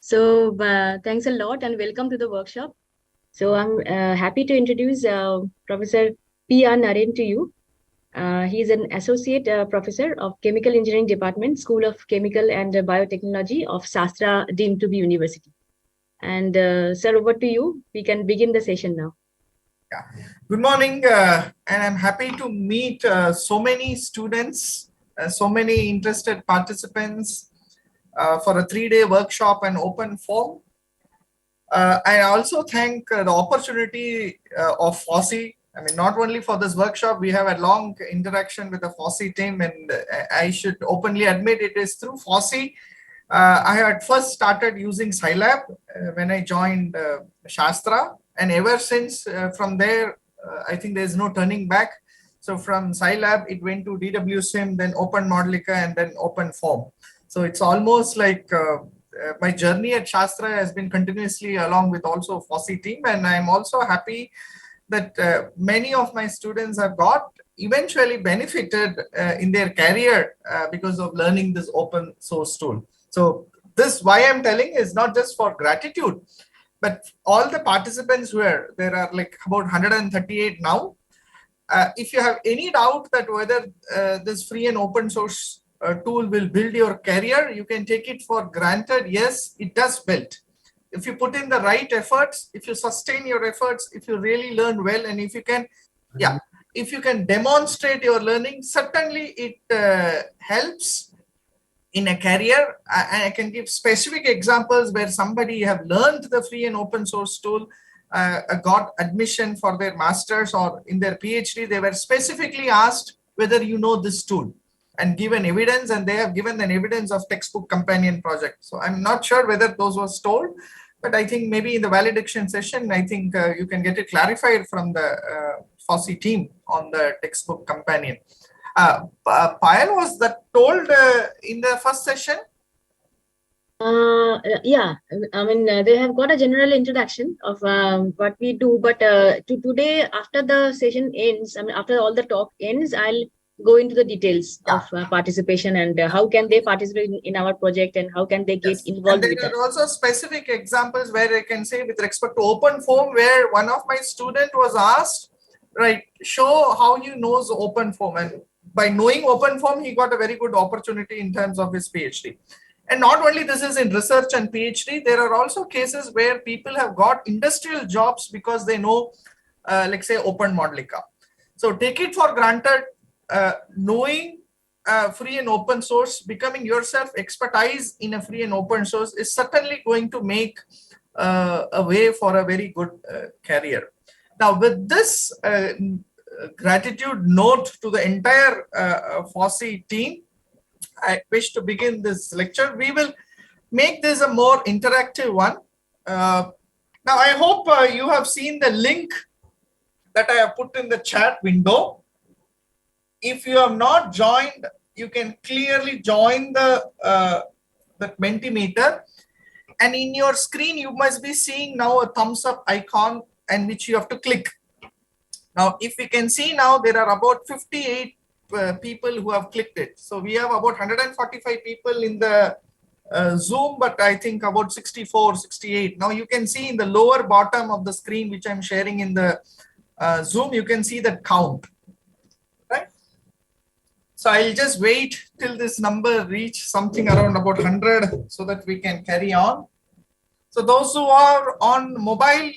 Thanks a lot and welcome to the workshop. So I'm happy to introduce Professor P.R. Naren to you. He is an associate professor of Chemical Engineering Department, School of Chemical and Biotechnology of Shastra deemed to be University. And sir, over to you. We can begin the session now. Yeah. Good morning, and I'm happy to meet so many students, so many interested participants for a 3-day workshop and OpenFOAM. I also thank the opportunity of FOSSI. I mean, not only for this workshop, we have a long interaction with the FOSSI team, and I should openly admit it is through FOSSI. I had first started using Scilab when I joined Shastra, and ever since from there, I think there's no turning back. So from Scilab, it went to DWSIM, then Open Modelica, and then OpenFOAM. So it's almost like my journey at Shastra has been continuously along with also FOSSI team, and I'm also happy that many of my students have got eventually benefited in their career because of learning this open source tool. So this, why I'm telling, is not just for gratitude, but all the participants here, there are like about 138 now. If you have any doubt that whether this free and open source tool will build your career, you can take it for granted. Yes, it does build. If you put in the right efforts, if you sustain your efforts, if you really learn well, and if you can, if you can demonstrate your learning, certainly it helps in a career. And I can give specific examples where somebody have learned the free and open source tool, got admission for their masters, or in their PhD, they were specifically asked whether you know this tool and given evidence, and they have given an evidence of textbook companion project. So I'm not sure whether those was told, but I think maybe in the valediction session, I think you can get it clarified from the FOSSI team on the textbook companion. Payal, was that told in the first session? Yeah, I mean, they have got a general introduction of what we do, but today, after the session ends, I mean, after all the talk ends, I'll go into the details of participation and how can they participate in our project and how can they get involved with us. And there are also specific examples where I can say with respect to OpenFOAM, where one of my student was asked, right, show how you knows OpenFOAM, and by knowing OpenFOAM, he got a very good opportunity in terms of his PhD. And not only this is in research and PhD, there are also cases where people have got industrial jobs because they know, like say, Open Modelica. So take it for granted, knowing free and open source, becoming yourself expertise in a free and open source is certainly going to make a way for a very good career. Now, with this gratitude note to the entire FOSSI team, I wish to begin this lecture. We will make this a more interactive one. Now, I hope you have seen the link that I have put in the chat window. If you have not joined, you can clearly join the Mentimeter. And in your screen, you must be seeing now a thumbs up icon, and which you have to click. Now, if we can see now, there are about 58 people who have clicked it. So we have about 145 people in the Zoom, but I think about 64, 68. Now you can see in the lower bottom of the screen, which I'm sharing in the Zoom, you can see the count, right? So I'll just wait till this number reach something around about 100 so that we can carry on. So those who are on mobile,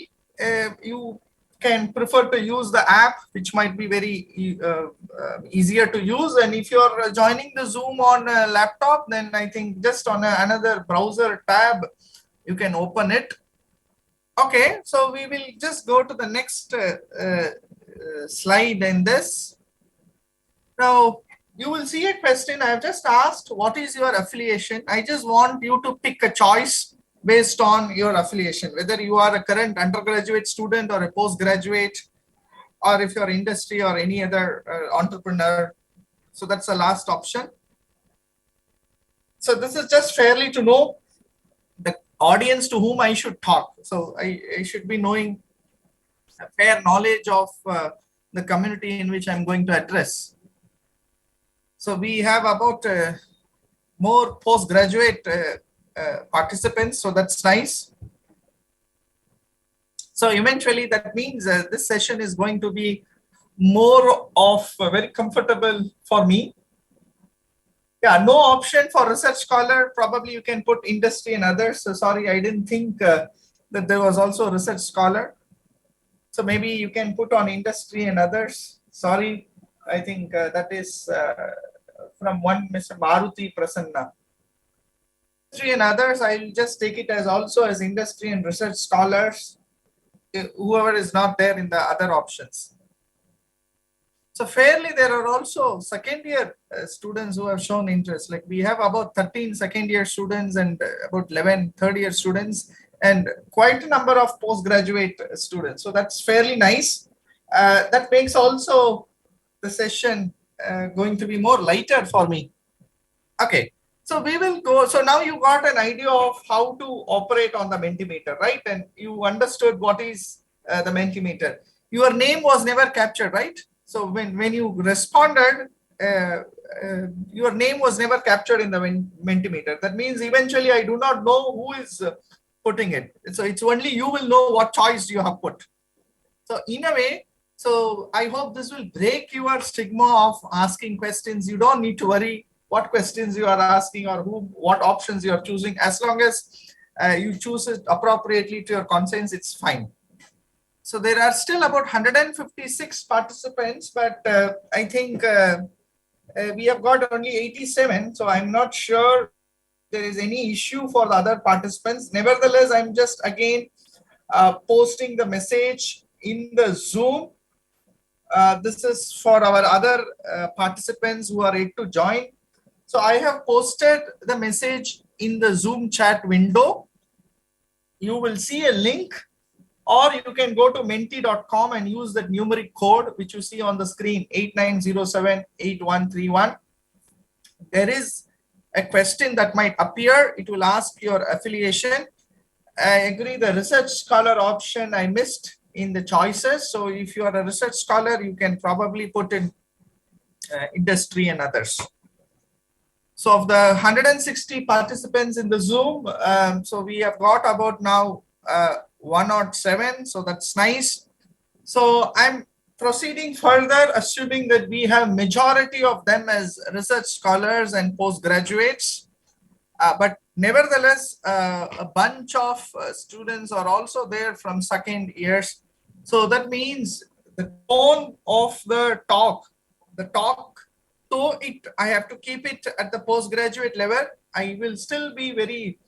you can prefer to use the app, which might be very easier to use. And if you're joining the Zoom on a laptop, then I think just on another browser tab, you can open it. Okay, so we will just go to the next slide in this. Now, you will see a question. I have just asked, what is your affiliation? I just want you to pick a choice based on your affiliation, whether you are a current undergraduate student or a postgraduate, or if you're industry or any other entrepreneur. So that's the last option. So this is just fairly to know the audience to whom I should talk. So I should be knowing a fair knowledge of the community in which I'm going to address. So we have about more postgraduate participants, so that's nice. So eventually that means this session is going to be more of very comfortable for me. Yeah, no option for research scholar. Probably you can put industry and others. So sorry, I didn't think that there was also a research scholar. So maybe you can put on industry and others. Sorry, I think that is from one Mr. Maruti Prasanna. Industry and others, I'll just take it as also as industry and research scholars, whoever is not there in the other options. So fairly, there are also second year students who have shown interest. Like we have about 13 second year students and about 11 third year students and quite a number of postgraduate students. So that's fairly nice. That makes also the session going to be more lighter for me. Okay, so we will go. So now you got an idea of how to operate on the Mentimeter, right? And you understood what is the Mentimeter. Your name was never captured, right? So when you responded, your name was never captured in the Mentimeter. That means eventually I do not know who is putting it. So it's only you will know what choice you have put. So in a way, so I hope this will break your stigma of asking questions. You don't need to worry what questions you are asking or what options you are choosing. As long as you choose it appropriately to your conscience, it's fine. So there are still about 156 participants, but I think we have got only 87. So I'm not sure there is any issue for the other participants. Nevertheless, I'm just again posting the message in the Zoom. This is for our other participants who are yet to join. So I have posted the message in the Zoom chat window. You will see a link, or you can go to menti.com and use that numeric code which you see on the screen, 89078131. There is a question that might appear. It will ask your affiliation. I agree the research scholar option I missed in the choices. So if you are a research scholar, you can probably put in industry and others. So of the 160 participants in the Zoom, so we have got about now 107. So that's nice. So I'm proceeding further, assuming that we have majority of them as research scholars and postgraduates. But nevertheless, a bunch of students are also there from second years. So that means the tone of the talk, so I have to keep it at the postgraduate level. I will still be very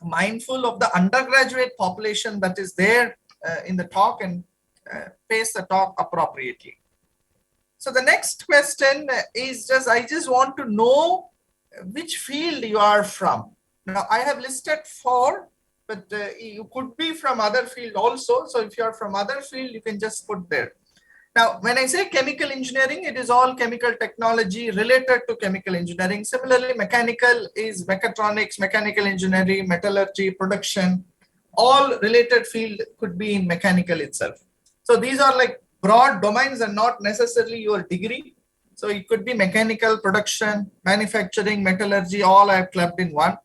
mindful of the undergraduate population that is there in the talk and pace the talk appropriately. So the next question is I just want to know which field you are from. Now I have listed 4, but you could be from other field also. So if you are from other field, you can just put there. Now, when I say chemical engineering, it is all chemical technology related to chemical engineering. Similarly, mechanical is mechatronics, mechanical engineering, metallurgy, production, all related field could be in mechanical itself. So these are like broad domains and not necessarily your degree. So it could be mechanical, production, manufacturing, metallurgy, all I have clubbed in one.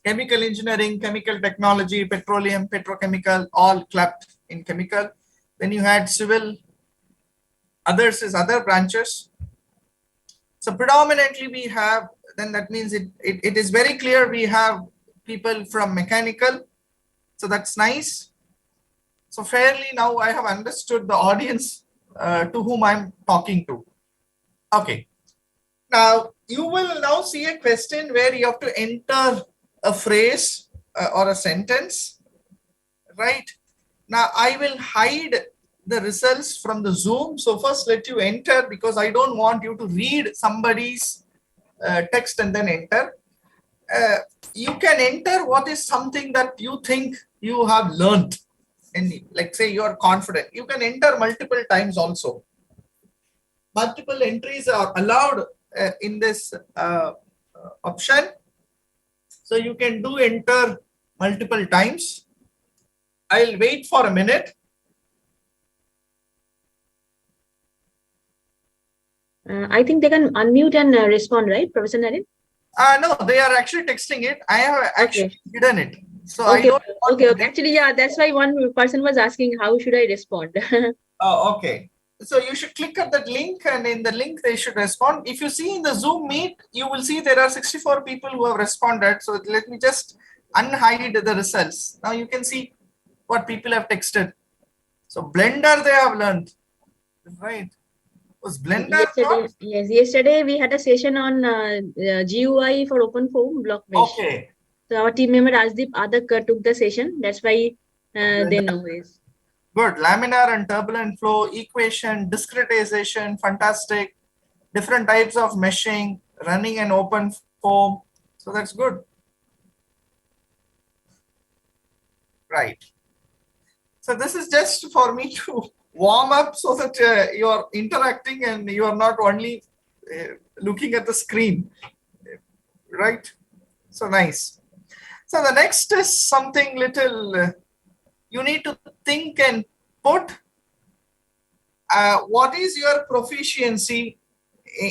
Chemical engineering, chemical technology, petroleum, petrochemical, all clubbed in chemical. Then you had civil, others is other branches. So predominantly we have, then that means it is very clear we have people from mechanical. So that's nice. So fairly now I have understood the audience to whom I'm talking to. Okay. Now you will now see a question where you have to enter a phrase or a sentence, right? Now I will hide the results from the Zoom. So first let you enter because I don't want you to read somebody's text and then enter. You can enter what is something that you think you have learned. And like say you are confident. You can enter multiple times also. Multiple entries are allowed in this option. So you can do enter multiple times. I'll wait for a minute. I think they can unmute and respond, right, Professor Naren? No, they are actually texting it. I have actually Okay. hidden it. So I Okay. don't want Okay. to. Okay. Actually, yeah, that's why one person was asking, how should I respond? Oh, okay. So you should click at that link, and in the link they should respond. If you see in the Zoom meet, you will see there are 64 people who have responded. So let me just unhide the results. Now you can see what people have texted. So Blender they have learned, right? Was Blender Yesterday, not? yes, yesterday we had a session on GUI for OpenFOAM block mesh. Okay. So our team member Asdeep Adak took the session. That's why they Blender. know this. Good. Laminar and turbulent flow, equation, discretization, fantastic. Different types of meshing, running an open form. So that's good. Right. So this is just for me to warm up so that you are interacting and you are not only looking at the screen. Right. So nice. So the next is something little you need to think and put what is your proficiency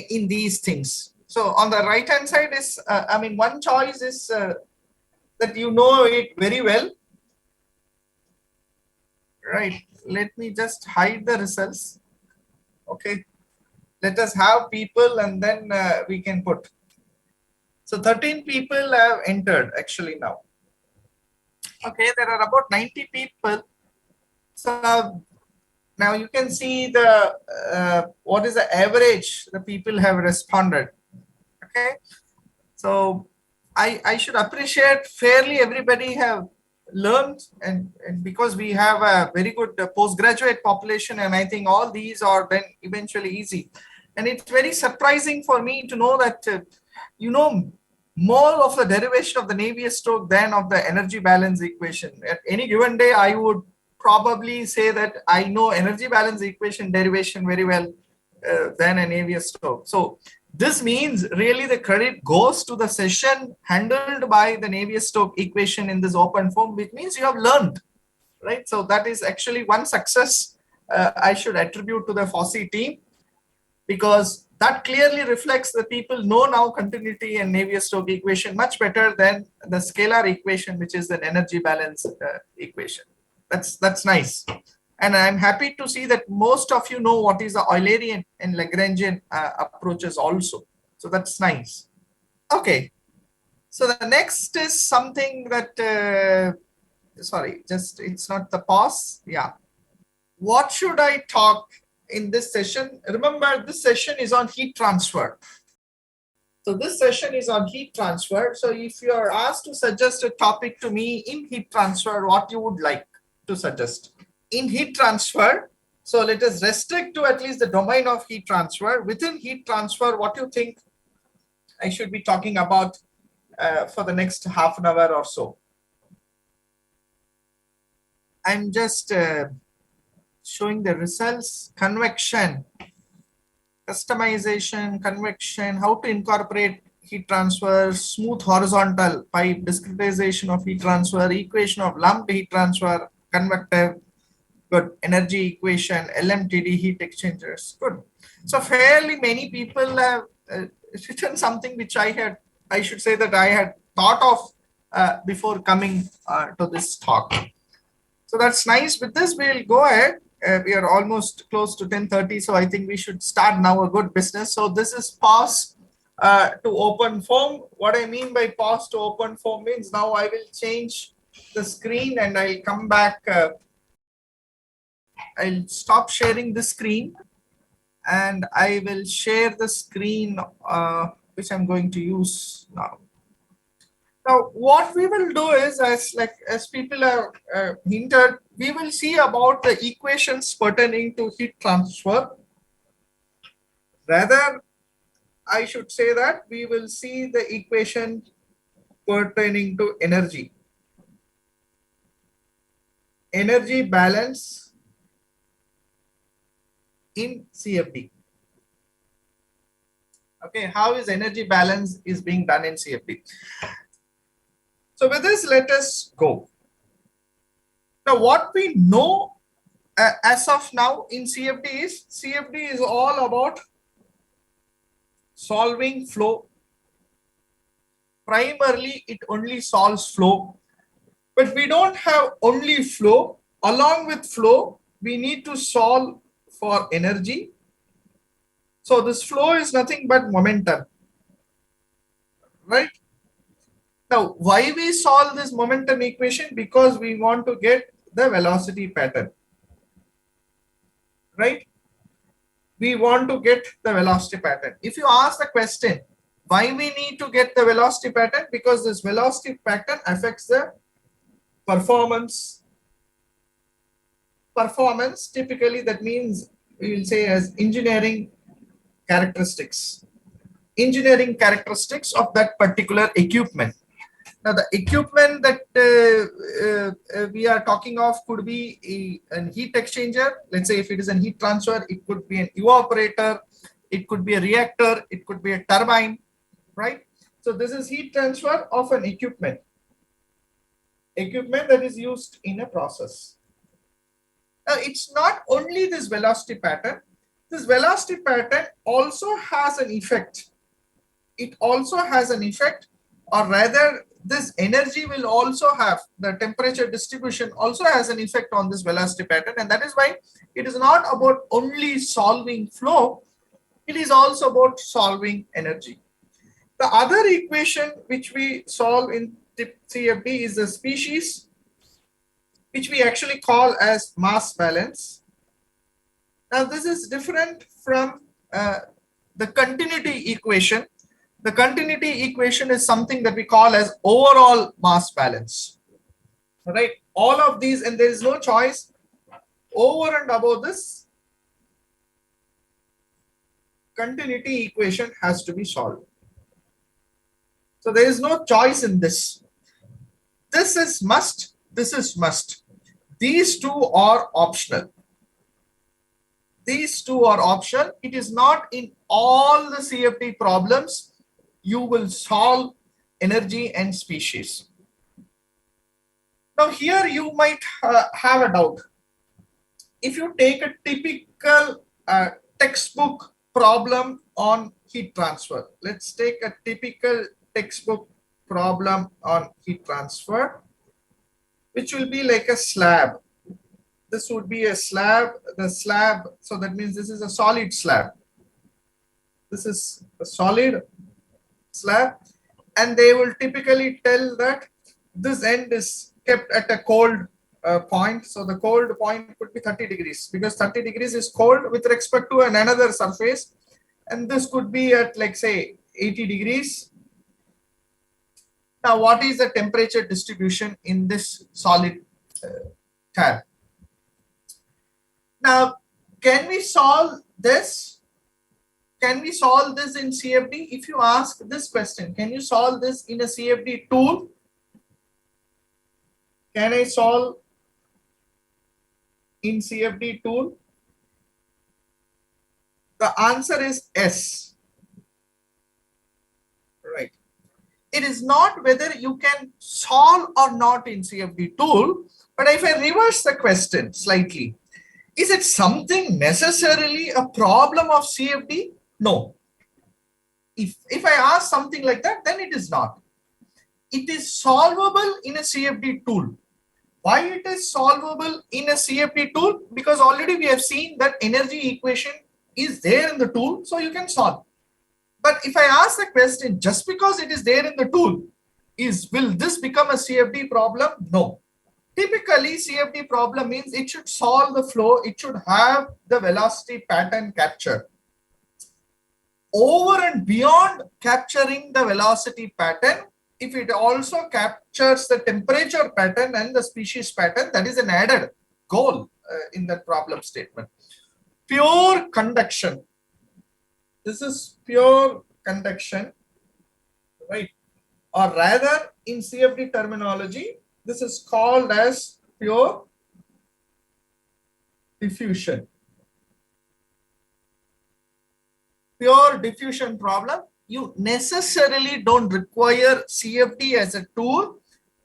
in these things. So on the right hand side is, I mean, one choice is that you know it very well. Right. Let me just hide the results. Okay. Let us have people and then we can put. So 13 people have entered actually now. Okay. There are about 90 people. So now you can see the what is the average the people have responded. Okay. So I should appreciate fairly everybody have learned, and because we have a very good postgraduate population, and I think all these are then eventually easy. And it's very surprising for me to know that you know more of the derivation of the Navier stroke than of the energy balance equation. At any given day, I would probably say that I know energy balance equation derivation very well than a Navier stroke. So this means really the credit goes to the session handled by the Navier-Stokes equation in this open form, which means you have learned, right? So that is actually one success I should attribute to the FOSSI team, because that clearly reflects that people know now continuity and Navier-Stokes equation much better than the scalar equation, which is an energy balance equation. That's nice. And I'm happy to see that most of you know what is the Eulerian and Lagrangian approaches also. So that's nice. Okay. So the next is something that, sorry, just it's not the pause. Yeah. What should I talk in this session? Remember, this session is on heat transfer. So this session is on heat transfer. So if you are asked to suggest a topic to me in heat transfer, what you would like to suggest? In heat transfer, so let us restrict to at least the domain of heat transfer. Within heat transfer, what do you think I should be talking about for the next half an hour or so? I'm just showing the results. Convection, customization, convection, how to incorporate heat transfer, smooth horizontal pipe, discretization of heat transfer, equation of lumped heat transfer, convective, good, energy equation, LMTD, heat exchangers, good. So fairly many people have written something which I should say that I had thought of before coming to this talk. So that's nice. With this, we'll go ahead. We are almost close to 10:30, so I think we should start now a good business. So this is pause to open form. What I mean by pause to open form means now I will change the screen and I'll come back. I'll stop sharing the screen and I will share the screen which I'm going to use now. Now, what we will do is, as people have hinted, we will see about the equations pertaining to heat transfer. Rather, I should say that we will see the equation pertaining to energy balance in CFD. Okay, how is energy balance is being done in CFD? So with this, let us go. Now, what we know as of now in CFD is all about solving flow, primarily it only solves flow. But we don't have only flow. Along with flow, we need to solve for energy. So this flow is nothing but momentum, right? Now, why we solve this momentum equation? Because we want to get the velocity pattern, right? We want to get the velocity pattern. If you ask the question, why we need to get the velocity pattern? Because this velocity pattern affects the performance. Performance, typically that means we will say as engineering characteristics. Engineering characteristics of that particular equipment. Now, the equipment that we are talking of could be an heat exchanger. Let's say if it is a heat transfer, it could be an evaporator, it could be a reactor, it could be a turbine, right? So this is heat transfer of an equipment that is used in a process. Now, it's not only this velocity pattern. This velocity pattern also has an effect. It also has an effect, or rather this energy will also have, the temperature distribution also has an effect on this velocity pattern, and that is why it is not about only solving flow, it is also about solving energy. The other equation which we solve in CFD is the species, which we actually call as mass balance. Now this is different from the continuity equation. The continuity equation is something that we call as overall mass balance, right? All of these, and there is no choice. Over and above this, continuity equation has to be solved. So there is no choice in this. This is must, this is must. These two are optional. These two are optional. It is not in all the CFD problems you will solve energy and species. Now here you might have a doubt. If you take a typical textbook problem on heat transfer, let's take a typical textbook problem on heat transfer, which will be like a slab. This would be a slab, the slab, so that means this is a solid slab. This is a solid slab, and they will typically tell that this end is kept at a cold point. So the cold point could be 30 degrees, because 30 degrees is cold with respect to another surface, and this could be at, like, say 80 degrees. Now, what is the temperature distribution in this solid tab? Now, can we solve this? Can we solve this in CFD? If you ask this question, can you solve this in a CFD tool? Can I solve in CFD tool? The answer is yes. Right. It is not whether you can solve or not in CFD tool, but if I reverse the question slightly, is it something necessarily a problem of CFD? No. If I ask something like that, then it is not. It is solvable in a CFD tool. Why it is solvable in a CFD tool? Because already we have seen that energy equation is there in the tool, so you can solve. But if I ask the question, just because it is there in the tool, will this become a CFD problem? No. Typically, CFD problem means it should solve the flow, it should have the velocity pattern captured. Over and beyond capturing the velocity pattern, if it also captures the temperature pattern and the species pattern, that is an added goal in that problem statement. Pure conduction. This is pure conduction, right? Or rather, in CFD terminology, this is called as pure diffusion. Pure diffusion problem, you necessarily don't require CFD as a tool,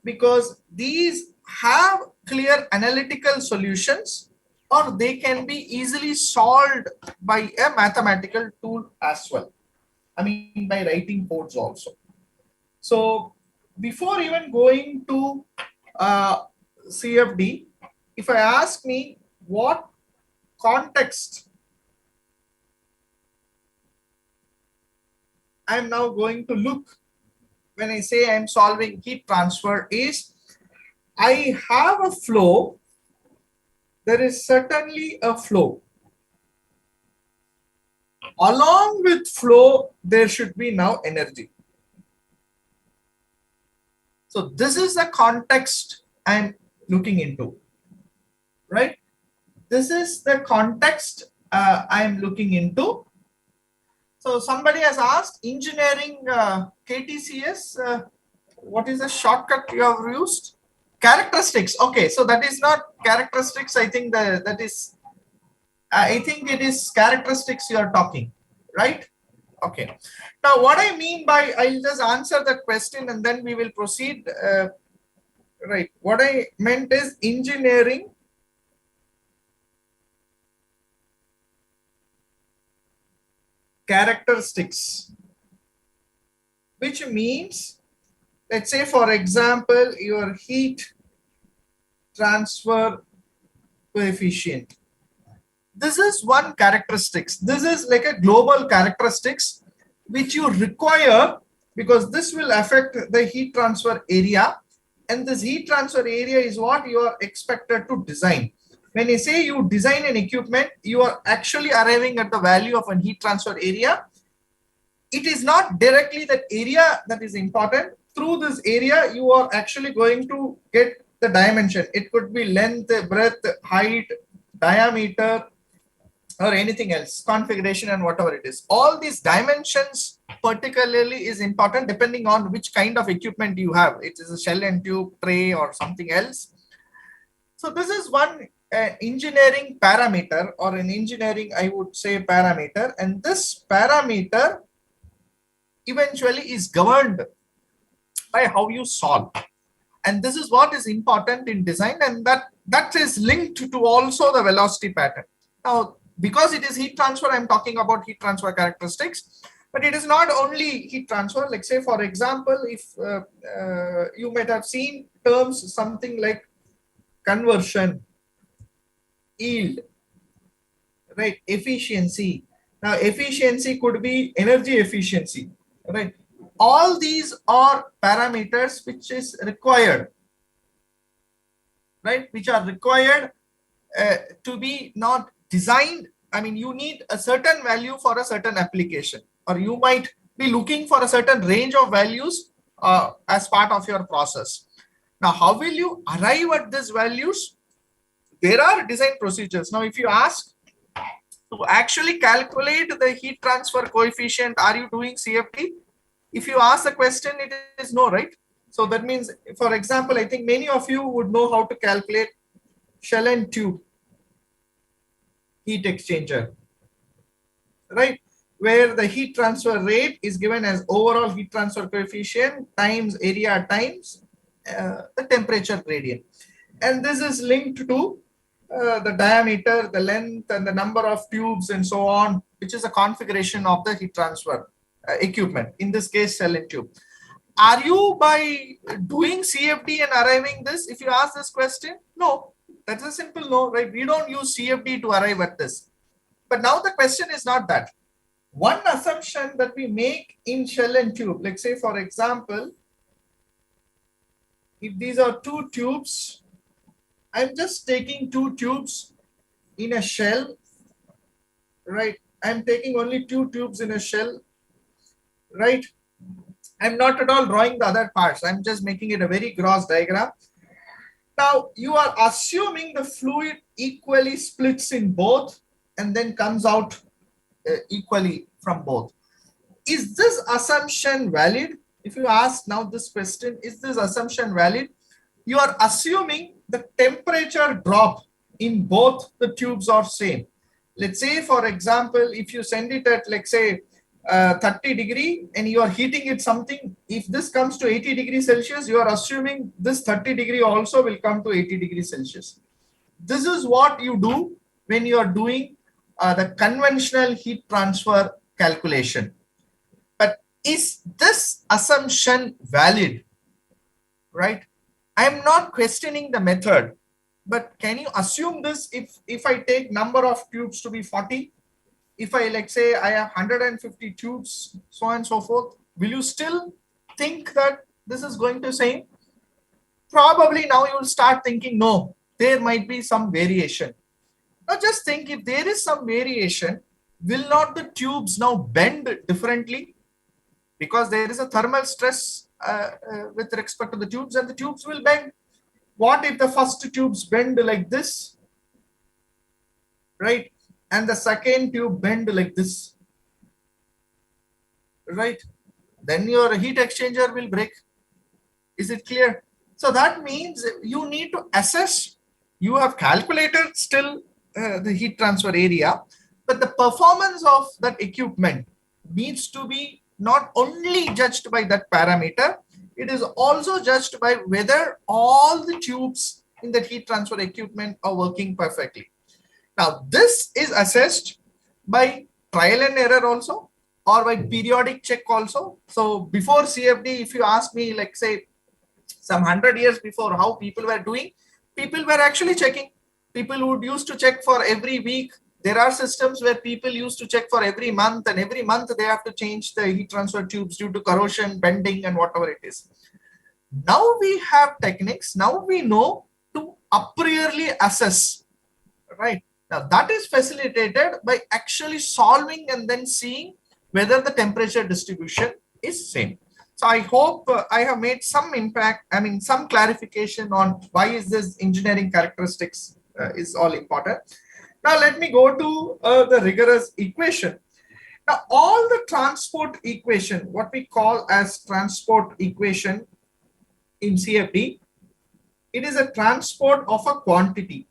because these have clear analytical solutions, or they can be easily solved by a mathematical tool as well. I mean, by writing codes also. So before even going to CFD, if I ask me what context I'm now going to look when I say I'm solving heat transfer is, I have a flow. There is certainly a flow. Along with flow, there should be now energy. So this is the context I'm looking into, right? This is the context I'm looking into. So somebody has asked engineering KTCS, what is the shortcut you have used? Characteristics. Okay, so that is not characteristics. I think that is, I think it is characteristics you are talking, right? Okay. Now, what I mean by, I'll just answer that question and then we will proceed. Right. What I meant is engineering characteristics, which means, let's say, for example, your heat transfer coefficient. This is one characteristics. This is like a global characteristics which you require, because this will affect the heat transfer area, and this heat transfer area is what you are expected to design. When you say you design an equipment, you are actually arriving at the value of a heat transfer area. It is not directly that area that is important. Through this area, you are actually going to get the dimension. It could be length, breadth, height, diameter, or anything else, configuration and whatever it is. All these dimensions particularly is important depending on which kind of equipment you have. It is a shell and tube, tray, or something else. So this is one engineering parameter, or an engineering, I would say, parameter. And this parameter eventually is governed by how you solve. And this is what is important in design, and that is linked to also the velocity pattern. Now, because it is heat transfer, I'm talking about heat transfer characteristics, but it is not only heat transfer. Like, say, for example, if you might have seen terms something like conversion, yield, right, efficiency. Now, efficiency could be energy efficiency, right? All these are parameters which is required, right, which are required to be not designed. I mean, you need a certain value for a certain application, or you might be looking for a certain range of values as part of your process. Now, how will you arrive at these values? There are design procedures. Now, if you ask to actually calculate the heat transfer coefficient, are you doing CFD? If you ask the question, it is no, right? So that means, for example, I think many of you would know how to calculate shell and tube heat exchanger, right? Where the heat transfer rate is given as overall heat transfer coefficient times area times the temperature gradient. And this is linked to the diameter, the length, and the number of tubes and so on, which is a configuration of the heat transfer equipment, in this case, shell and tube. Are you by doing CFD and arriving this? If you ask this question, no, that's a simple no, right? We don't use CFD to arrive at this. But now the question is not that. One assumption that we make in shell and tube, like, say, for example, if these are two tubes, I'm just taking two tubes in a shell, right? I'm taking only two tubes in a shell, right? I'm not at all drawing the other parts. I'm just making it a very gross diagram. Now, you are assuming the fluid equally splits in both and then comes out equally from both. Is this assumption valid? If you ask now this question, is this assumption valid? You are assuming the temperature drop in both the tubes are same. Let's say, for example, if you send it at, like, say, 30 degree and you are heating it something, if this comes to 80 degrees Celsius, you are assuming this 30 degree also will come to 80 degrees Celsius. This is what you do when you are doing the conventional heat transfer calculation. But is this assumption valid, right? I'm not questioning the method, but can you assume this if I take number of tubes to be 40, if I like say I have 150 tubes, so on and so forth, will you still think that this is going to same? Probably now you will start thinking, no, there might be some variation. Now just think, if there is some variation, will not the tubes now bend differently? Because there is a thermal stress with respect to the tubes, and the tubes will bend. What if the first tubes bend like this, right? And the second tube bend like this, right? Then your heat exchanger will break. Is it clear? So that means you need to assess. You have calculated still the heat transfer area, but the performance of that equipment needs to be not only judged by that parameter, it is also judged by whether all the tubes in that heat transfer equipment are working perfectly. Now, this is assessed by trial and error also, or by periodic check also. So before CFD, if you ask me, like say some 100 years before, how people were doing, people were actually checking. People would used to check for every week. There are systems where people used to check for every month, and every month they have to change the heat transfer tubes due to corrosion, bending, and whatever it is. Now we have techniques. Now we know to a priori assess, right? Now that is facilitated by actually solving and then seeing whether the temperature distribution is same. So I hope I have made some impact, I mean, some clarification on why is this engineering characteristics is all important. Now let me go to the rigorous equation. Now all the transport equation, what we call as transport equation in CFD, it is a transport of a quantity.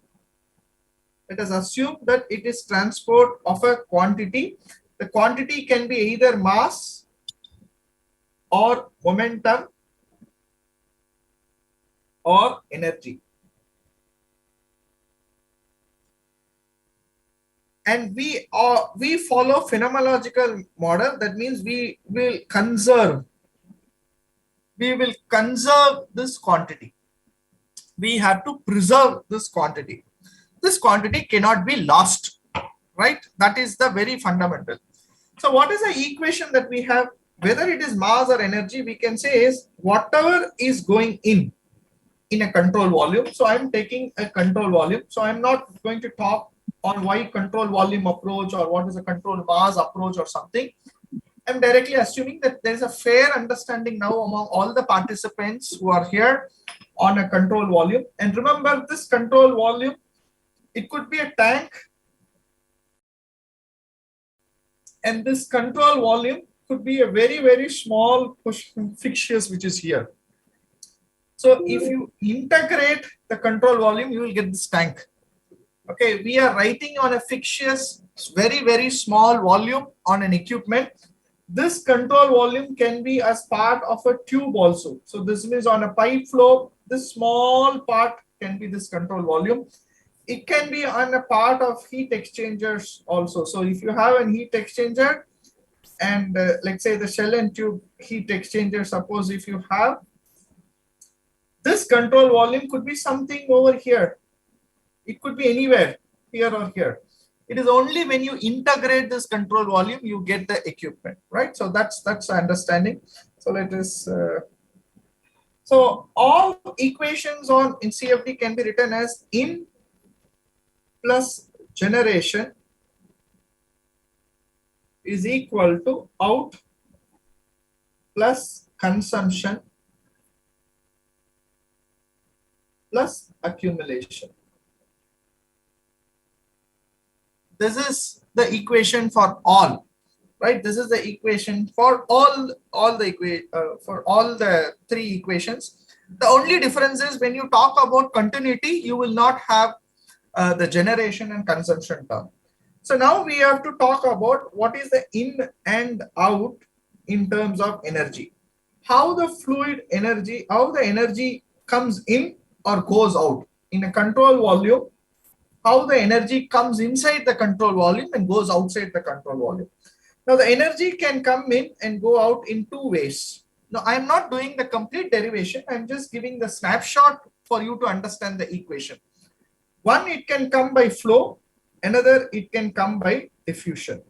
Let us assume that it is transport of a quantity. The quantity can be either mass or momentum or energy. And we follow phenomenological model. That means we will conserve this quantity. We have to preserve this quantity. This quantity cannot be lost, right? That is the very fundamental. So what is the equation that we have? Whether it is mass or energy, we can say is whatever is going in a control volume. So I'm taking a control volume. So I'm not going to talk on why control volume approach or what is a control mass approach or something. I'm directly assuming that there is a fair understanding now among all the participants who are here on a control volume. And remember, this control volume, it could be a tank, and this control volume could be a very, very small fixtures which is here. So if you integrate the control volume, you will get this tank. Okay, we are writing on a fictitious, very, very small volume on an equipment. This control volume can be as part of a tube also. So this means on a pipe flow, this small part can be this control volume. It can be on a part of heat exchangers also. So if you have a heat exchanger and let's say the shell and tube heat exchanger, suppose if you have, this control volume could be something over here. It could be anywhere, here or here. It is only when you integrate this control volume, you get the equipment, right? So that's the understanding. So let us, so all equations on in CFD can be written as in plus generation is equal to out plus consumption plus accumulation. This is the equation for all, right? This is the equation for all the three equations. The only difference is when you talk about continuity, you will not have the generation and consumption term. So now we have to talk about what is the in and out in terms of energy. How the fluid energy, how the energy comes in or goes out in a control volume, how the energy comes inside the control volume and goes outside the control volume. Now the energy can come in and go out in two ways. Now I'm not doing the complete derivation. I'm just giving the snapshot for you to understand the equation. One, it can come by flow. Another, it can come by diffusion.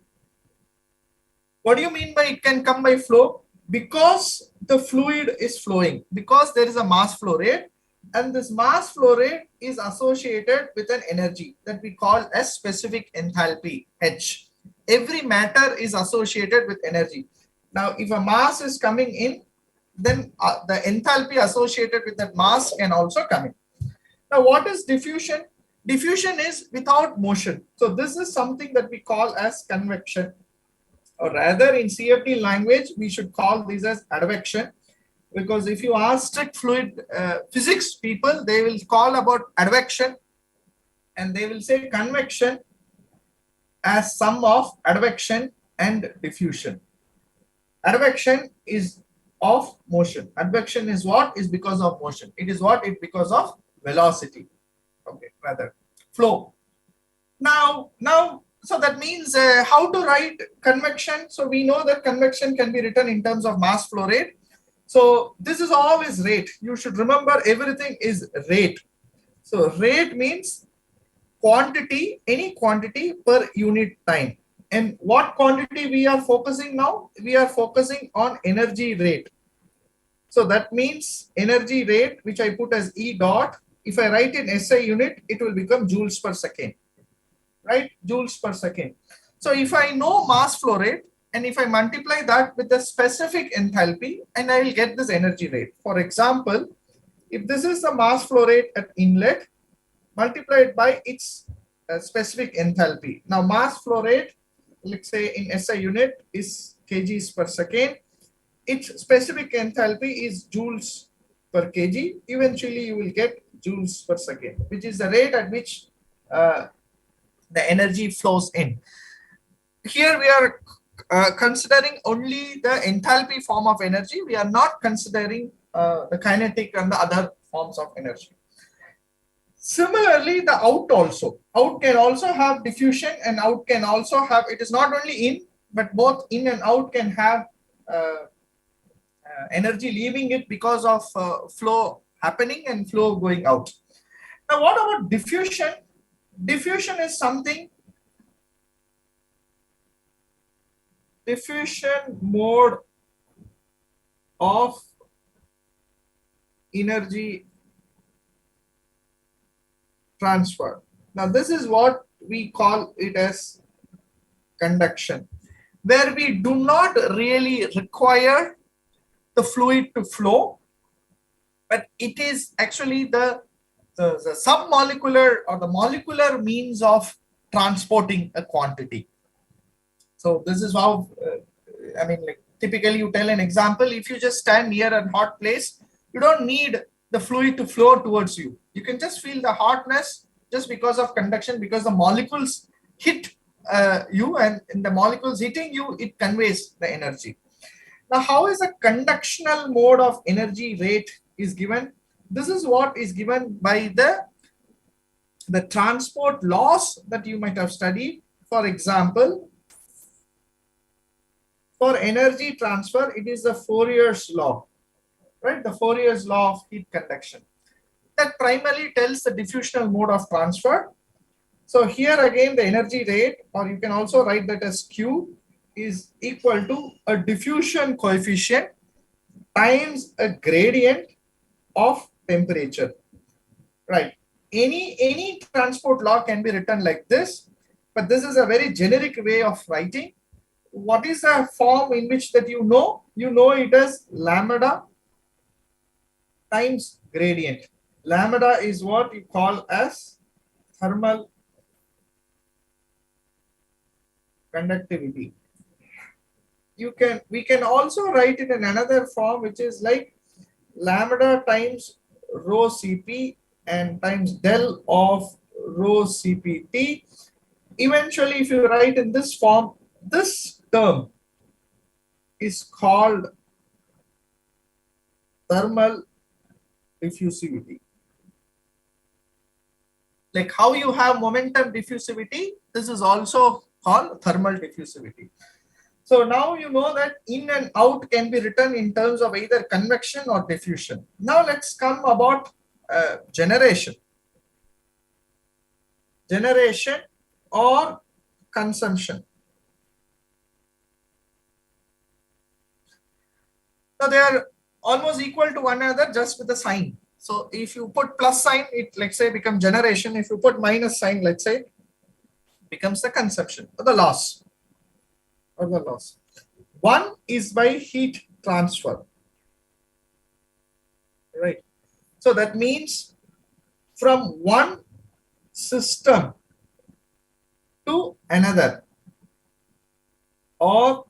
What do you mean by it can come by flow? Because the fluid is flowing, because there is a mass flow rate, and this mass flow rate is associated with an energy that we call as specific enthalpy, H. Every matter is associated with energy. Now, if a mass is coming in, then the enthalpy associated with that mass can also come in. Now, what is diffusion? Diffusion is without motion. So this is something that we call as convection, or rather in CFD language, we should call this as advection, because if you ask strict fluid physics people, they will call about advection and they will say convection as sum of advection and diffusion. Advection is of motion. Advection is what? Is because of motion. It is what? It because of velocity. Okay, rather flow. Now, so that means how to write convection. So we know that convection can be written in terms of mass flow rate. So this is always rate. You should remember everything is rate. So rate means quantity, any quantity per unit time. And what quantity we are focusing now? We are focusing on energy rate. So that means energy rate, which I put as E dot. If I write in SI unit, it will become joules per second, right? Joules per second. So if I know mass flow rate, and if I multiply that with the specific enthalpy, and I will get this energy rate. For example, if this is the mass flow rate at inlet, multiplied by its specific enthalpy. Now mass flow rate, let's say in SI unit, is kgs per second. Its specific enthalpy is joules per kg. Eventually you will get joules per second, which is the rate at which the energy flows in. Here we are considering only the enthalpy form of energy. We are not considering the kinetic and the other forms of energy. Similarly, the out also. Out can also have diffusion, and out can also have, it is not only in, but both in and out can have energy leaving it because of flow happening and flow going out. Now, what about diffusion? Diffusion is something, diffusion mode of energy transfer. Now, this is what we call it as conduction, where we do not really require the fluid to flow, but it is actually the submolecular or the molecular means of transporting a quantity. So this is how, I mean, like typically you tell an example, if you just stand near a hot place, you don't need the fluid to flow towards you. You can just feel the hotness just because of conduction, because the molecules hit you, and in the molecules hitting you, it conveys the energy. Now, how is a conductional mode of energy rate is given? This is what is given by the transport laws that you might have studied. For example, for energy transfer, it is the Fourier's law, right? The Fourier's law of heat conduction. That primarily tells the diffusional mode of transfer. So here again, the energy rate, or you can also write that as Q, is equal to a diffusion coefficient times a gradient of temperature, right? Any transport law can be written like this, but this is a very generic way of writing. What is the form in which that you know? You know it as lambda times gradient. Lambda is what you call as thermal conductivity. We can also write it in another form, which is like lambda times rho Cp and times del of rho Cpt. Eventually, if you write in this form, this term is called thermal diffusivity. Like how you have momentum diffusivity, this is also called thermal diffusivity. So now you know that in and out can be written in terms of either convection or diffusion. Now let's come about generation. Generation or consumption. Now they are almost equal to one another just with the sign. So if you put plus sign, it let's say become generation. If you put minus sign, let's say becomes the consumption or the loss. One is by heat transfer, right? So that means from one system to another, or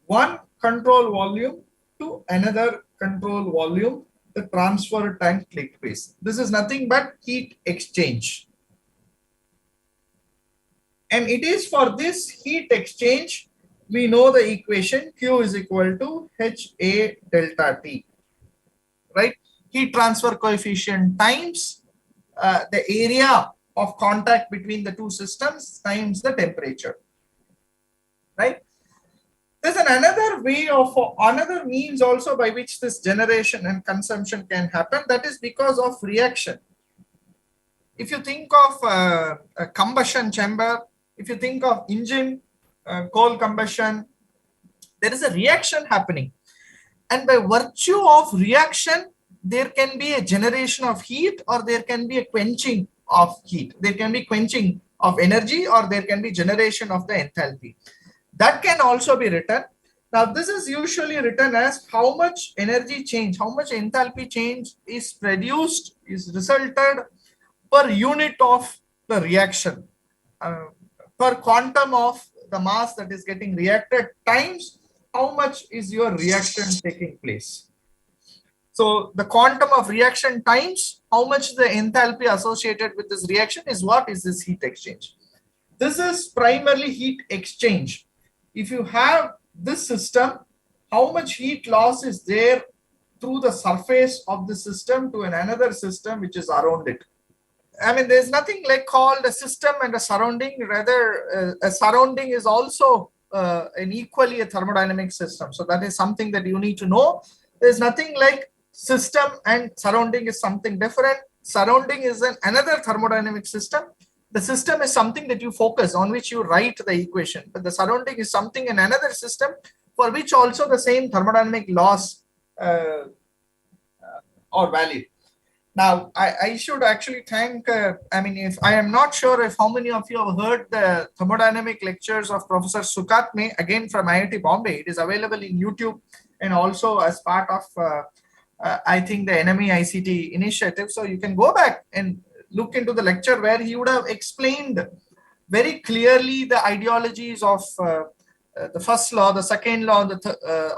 one control volume to another control volume, the transfer time takes place. This is nothing but heat exchange. And it is for this heat exchange, we know the equation Q is equal to HA delta T, right? Heat transfer coefficient times the area of contact between the two systems times the temperature, right? There's another way of another means also by which this generation and consumption can happen. That is because of reaction. If you think of a combustion chamber, if you think of engine, coal combustion, there is a reaction happening. And by virtue of reaction, there can be a generation of heat or there can be a quenching of heat. There can be quenching of energy or there can be generation of the enthalpy. That can also be written. Now, this is usually written as how much energy change, how much enthalpy change is produced, is resulted per unit of the reaction, per quantum of the mass that is getting reacted times how much is your reaction taking place. So the quantum of reaction times how much the enthalpy associated with this reaction is what is this heat exchange. This is primarily heat exchange. If you have this system, how much heat loss is there through the surface of the system to another system which is around it. I mean, there's nothing like called a system and a surrounding. Rather, a surrounding is also an equally a thermodynamic system. So that is something that you need to know. There's nothing like system and surrounding is something different. Surrounding is another thermodynamic system. The system is something that you focus on which you write the equation. But the surrounding is something in another system for which also the same thermodynamic laws are valid. Now, I should actually thank, I mean, if I am not sure if how many of you have heard the thermodynamic lectures of Professor Sukatme, again from IIT Bombay. It is available in YouTube and also as part of, I think, the NME ICT initiative. So you can go back and look into the lecture where he would have explained very clearly the ideologies of the first law, the second law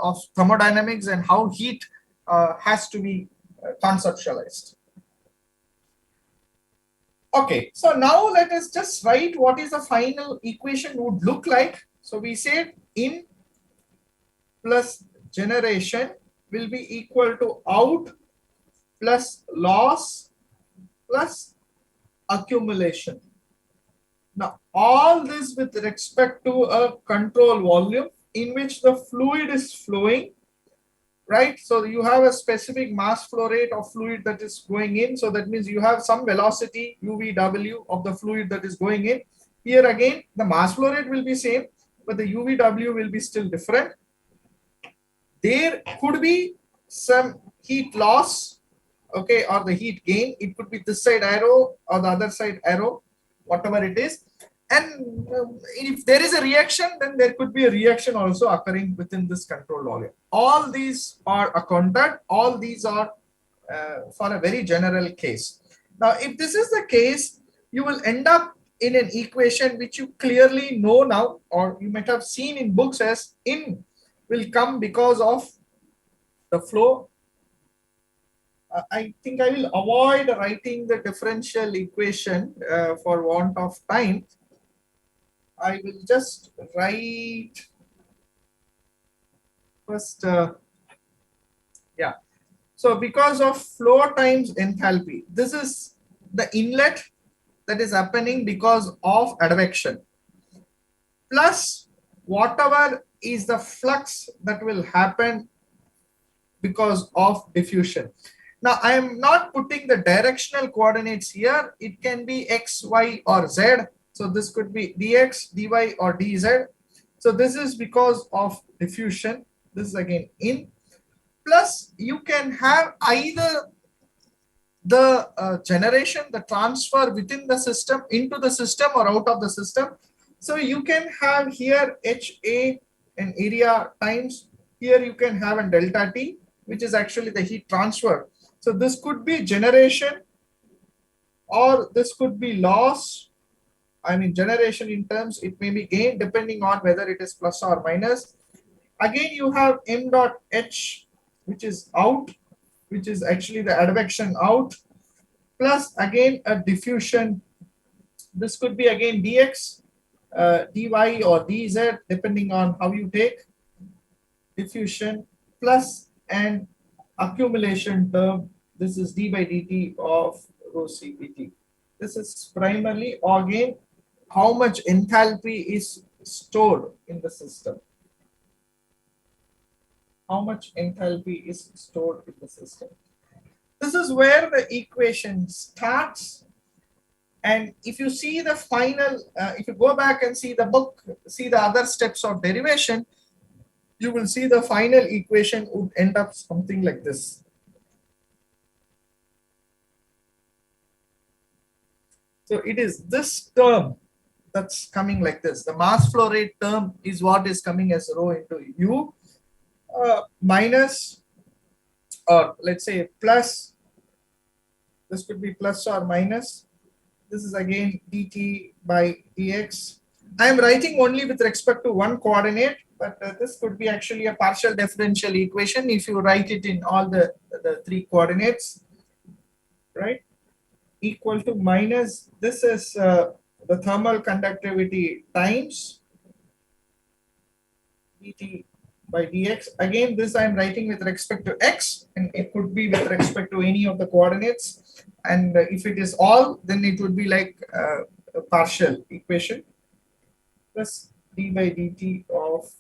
of thermodynamics and how heat has to be conceptualized. Okay, so now let us just write what is the final equation would look like. So we said in plus generation will be equal to out plus loss plus accumulation. Now all this with respect to a control volume in which the fluid is flowing, right? So you have a specific mass flow rate of fluid that is going in. So that means you have some velocity UVW of the fluid that is going in. Here again, the mass flow rate will be same, but the UVW will be still different. There could be some heat loss, okay, or the heat gain. It could be this side arrow or the other side arrow, whatever it is. And if there is a reaction, then there could be a reaction also occurring within this control volume. All these are accounted. All these are for a very general case. Now, if this is the case, you will end up in an equation which you clearly know now, or you might have seen in books as in will come because of the flow. I think I will avoid writing the differential equation for want of time. I will just write first, yeah. So because of flow times enthalpy, this is the inlet that is happening because of advection, plus whatever is the flux that will happen because of diffusion. Now, I am not putting the directional coordinates here. It can be x, y, or z. So this could be dx, dy, or dz. So this is because of diffusion. This is again in. Plus, you can have either the generation, the transfer within the system, into the system, or out of the system. So you can have here HA and area times. Here you can have a delta T, which is actually the heat transfer. So this could be generation, or this could be loss. I mean, generation in terms, it may be gain depending on whether it is plus or minus. Again, you have m dot h, which is out, which is actually the advection out, plus again a diffusion. This could be again dx, dy, or dz, depending on how you take diffusion, plus an accumulation term. This is d by dt of rho cpt. This is primarily again how much enthalpy is stored in the system. How much enthalpy is stored in the system. This is where the equation starts. And if you see the final, if you go back and see the book, see the other steps of derivation, you will see the final equation would end up something like this. So it is this term that's coming like this. The mass flow rate term is what is coming as rho into u minus, or let's say plus, this could be plus or minus. This is again dt by dx. I am writing only with respect to one coordinate, but this could be actually a partial differential equation if you write it in all the three coordinates, right? Equal to minus, this is the thermal conductivity times dt by dx. Again, this I am writing with respect to x, and it could be with respect to any of the coordinates. And if it is all, then it would be like a partial equation, plus d by dt of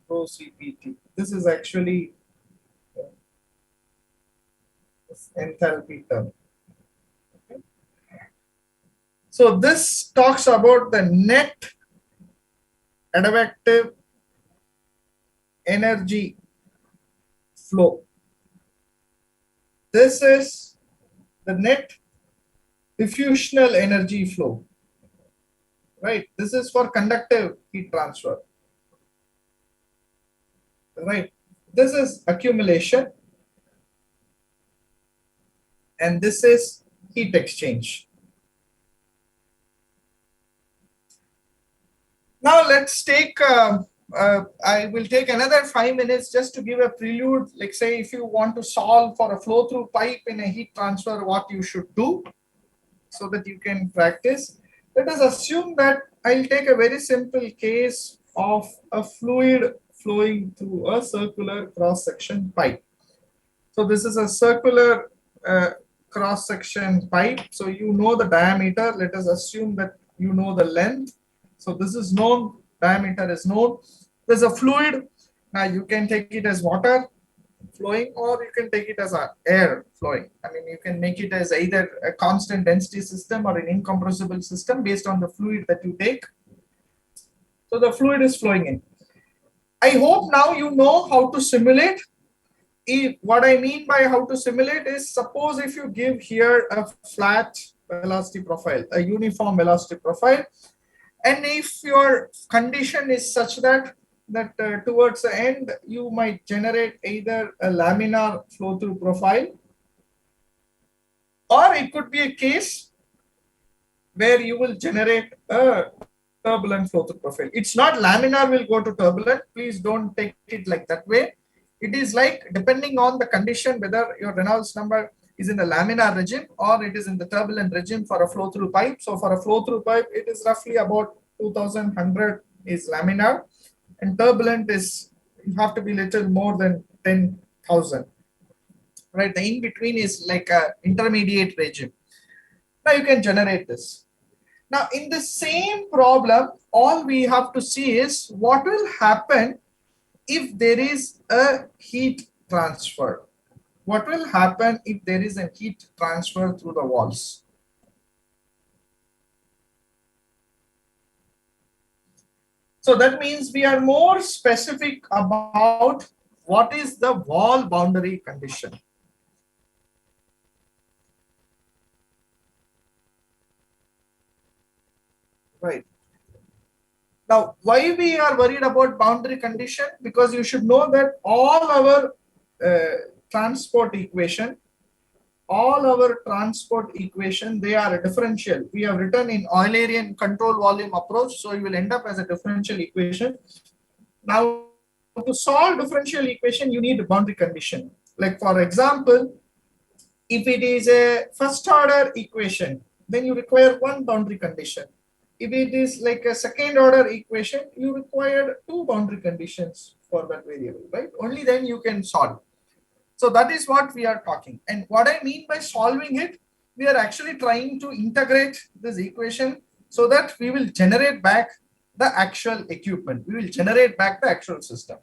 rho cpt. This is actually enthalpy term. Okay. So this talks about the net advective energy flow. This is the net diffusional energy flow, right? This is for conductive heat transfer, right? This is accumulation, and this is heat exchange. Now let's take I will take another 5 minutes just to give a prelude. Like, say, if you want to solve for a flow through pipe in a heat transfer, what you should do, so that you can practice. Let us assume that I'll take a very simple case of a fluid flowing through a circular cross-section pipe. So this is a circular cross-section pipe. So you know the diameter. Let us assume that you know the length. So this is known, diameter is known. There's a fluid. Now you can take it as water flowing, or you can take it as air flowing. I mean, you can make it as either a constant density system or an incompressible system based on the fluid that you take. So the fluid is flowing in. I hope now you know how to simulate. What I mean by how to simulate is, suppose if you give here a flat velocity profile, a uniform velocity profile, and if your condition is such that towards the end you might generate either a laminar flow through profile, or it could be a case where you will generate a turbulent flow through profile. It's not laminar will go to turbulent. Please don't take it like that way. It is like, depending on the condition, whether your Reynolds number is in the laminar regime or it is in the turbulent regime for a flow through pipe. So for a flow through pipe, it is roughly about 2100 is laminar, and turbulent is, you have to be little more than 10,000, right? The in between is like a intermediate regime. Now you can generate this. Now, in the same problem, all we have to see is what will happen if there is a heat transfer. What will happen if there is a heat transfer through the walls? So that means we are more specific about what is the wall boundary condition. Right. Now, why we are worried about boundary condition? Because you should know that all our transport equation, they are a differential. We have written in Eulerian control volume approach, so you will end up as a differential equation. Now, to solve differential equation, you need a boundary condition. Like for example, if it is a first order equation, then you require one boundary condition. If it is like a second order equation, you require two boundary conditions for that variable, right? Only then you can solve. So that is what we are talking. And what I mean by solving it, we are actually trying to integrate this equation so that we will generate back the actual equipment. We will generate back the actual system.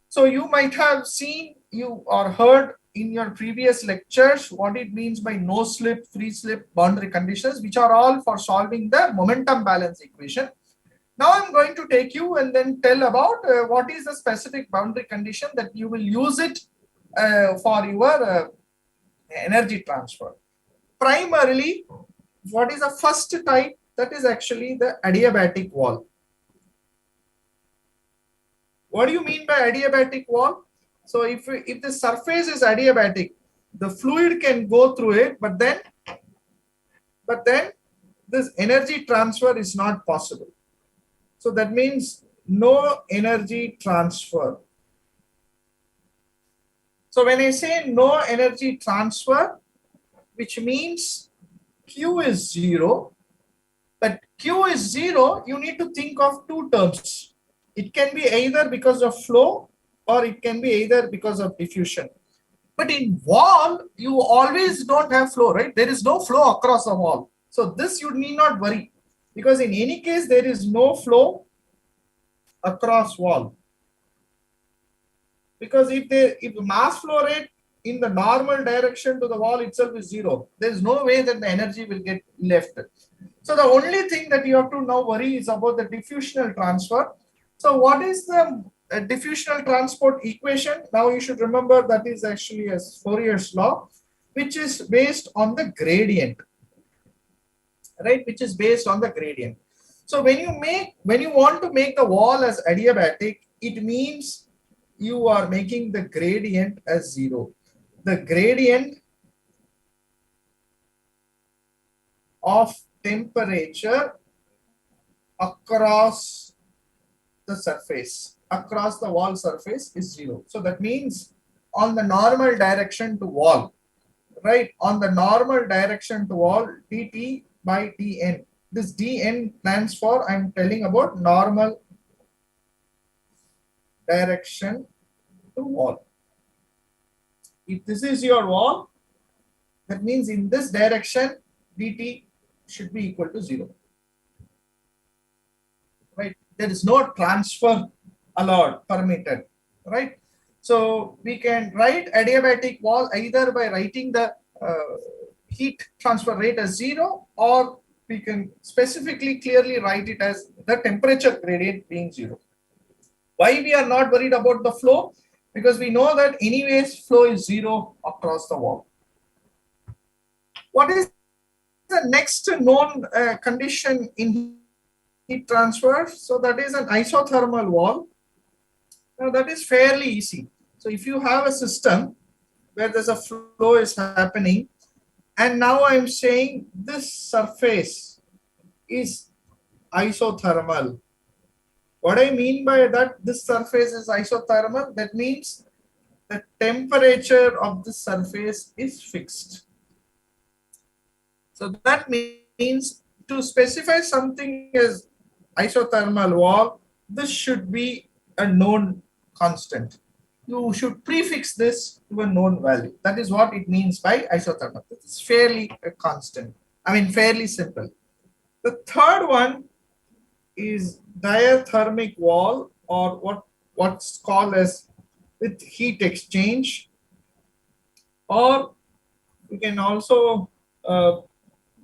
So you might have seen you or heard in your previous lectures what it means by no slip, free slip, boundary conditions, which are all for solving the momentum balance equation. Now I'm going to take you and then tell about what is the specific boundary condition that you will use it for your energy transfer. Primarily, what is the first type? That is actually the adiabatic wall. What do you mean by adiabatic wall? So if the surface is adiabatic, the fluid can go through it, but then this energy transfer is not possible. So that means no energy transfer. So when I say no energy transfer, which means Q is 0, but Q is 0, you need to think of two terms. It can be either because of flow or it can be either because of diffusion. But in wall, you always don't have flow, right? There is no flow across the wall. So this you need not worry, because in any case, there is no flow across wall. Because if the mass flow rate in the normal direction to the wall itself is 0, there is no way that the energy will get left. So the only thing that you have to now worry is about the diffusional transfer. So what is the diffusional transport equation? Now you should remember that is actually a Fourier's law, which is based on the gradient, right? Which is based on the gradient. So when you want to make the wall as adiabatic, it means you are making the gradient as 0. The gradient of temperature across the surface, across the wall surface is 0. So that means on the normal direction to wall, right? On the normal direction to wall, dt by dn. This dn stands for, I'm telling about normal direction to wall. If this is your wall, that means in this direction, dt should be equal to 0. Right? There is no transfer allowed, permitted, right? So we can write adiabatic wall either by writing the heat transfer rate as 0, or we can specifically clearly write it as the temperature gradient being 0. Why we are not worried about the flow? Because we know that anyways flow is 0 across the wall. What is the next known condition in heat transfer? So that is an isothermal wall. Now that is fairly easy. So if you have a system where there's a flow is happening, and now I'm saying this surface is isothermal. What I mean by that, this surface is isothermal, that means the temperature of the surface is fixed. So that means to specify something as isothermal wall, this should be a known constant. You should prefix this to a known value. That is what it means by isothermal. It's fairly a constant. I mean, fairly simple. The third one is diathermic wall, or what's called as with heat exchange, or you can also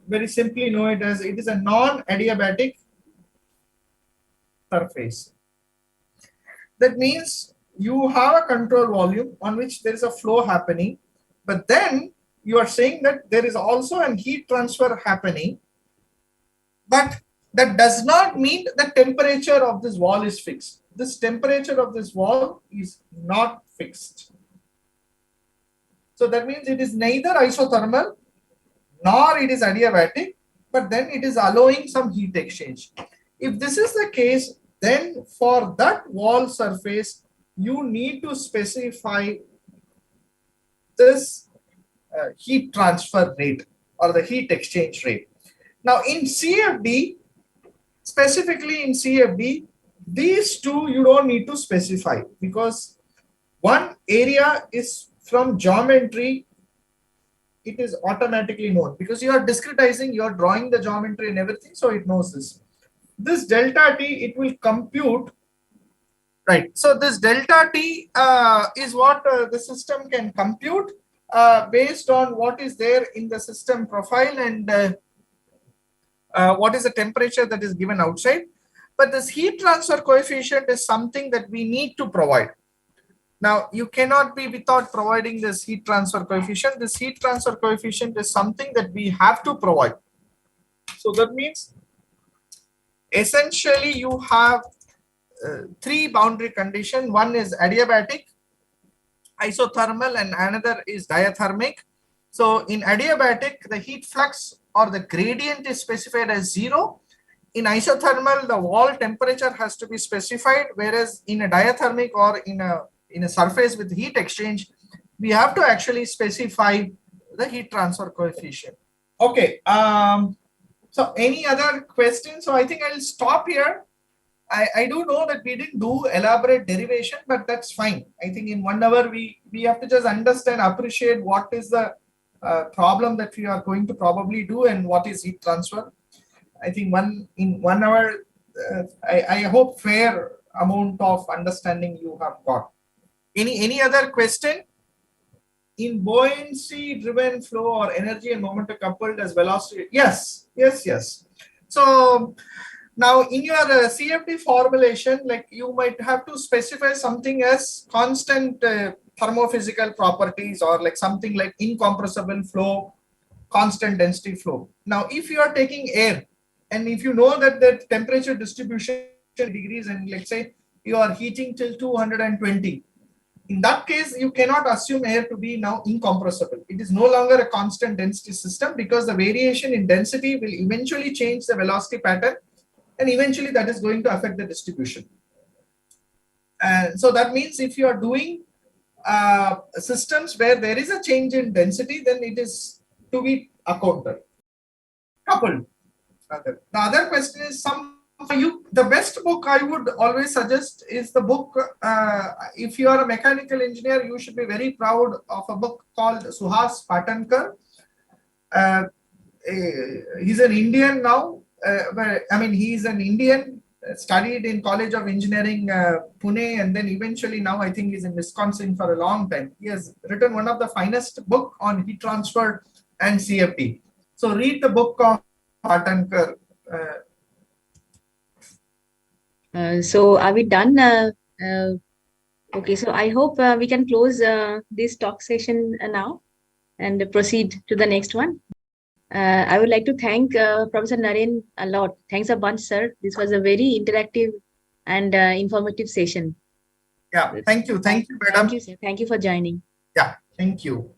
very simply know it as it is a non-adiabatic surface. That means you have a control volume on which there is a flow happening, but then you are saying that there is also a heat transfer happening, but that does not mean the temperature of this wall is fixed. This temperature of this wall is not fixed. So that means it is neither isothermal nor it is adiabatic, but then it is allowing some heat exchange. If this is the case, then for that wall surface, you need to specify this heat transfer rate or the heat exchange rate. Now in CFD, specifically in CFD, these two you don't need to specify, because one area is from geometry, it is automatically known because you are discretizing, you are drawing the geometry and everything, so it knows this. This delta T, it will compute, right? So this delta T is what the system can compute based on what is there in the system profile and what is the temperature that is given outside. But this heat transfer coefficient is something that we need to provide. Now, you cannot be without providing this heat transfer coefficient. This heat transfer coefficient is something that we have to provide. So that means essentially you have three boundary conditions. One is adiabatic, isothermal, and another is diathermic. So in adiabatic, the heat flux or the gradient is specified as 0. In isothermal, the wall temperature has to be specified, whereas in a diathermic or in a surface with heat exchange, we have to actually specify the heat transfer coefficient. Okay. So any other questions? So I think I'll stop here. I do know that we didn't do elaborate derivation, but that's fine. I think in 1 hour, we have to just understand, appreciate what is the problem that we are going to probably do and what is heat transfer. I think in 1 hour, I hope fair amount of understanding you have got. Any other question? In buoyancy driven flow or energy and momentum coupled as velocity? Yes. So now in your CFD formulation, like you might have to specify something as constant thermophysical properties, or like something like incompressible flow, constant density flow. Now, if you are taking air, and if you know that the temperature distribution degrees, and let's say you are heating till 220, in that case, you cannot assume air to be now incompressible. It is no longer a constant density system, because the variation in density will eventually change the velocity pattern, and eventually that is going to affect the distribution. And so that means if you are doing systems where there is a change in density, then it is to be accounted. Coupled. The other question is the best book I would always suggest is the book. If you are a mechanical engineer, you should be very proud of a book called Suhas Patankar. He's an Indian now. He's an Indian, studied in College of Engineering, Pune, and then eventually now I think he's in Wisconsin for a long time. He has written one of the finest book on heat transfer and CFD. So read the book of Patankar. So are we done? Okay, so I hope we can close this talk session now and proceed to the next one. I would like to thank Professor Naren a lot. Thanks a bunch, sir. This was a very interactive and informative session. Yeah, thank you. Thank you, madam. Thank you, sir. Thank you for joining. Yeah, thank you.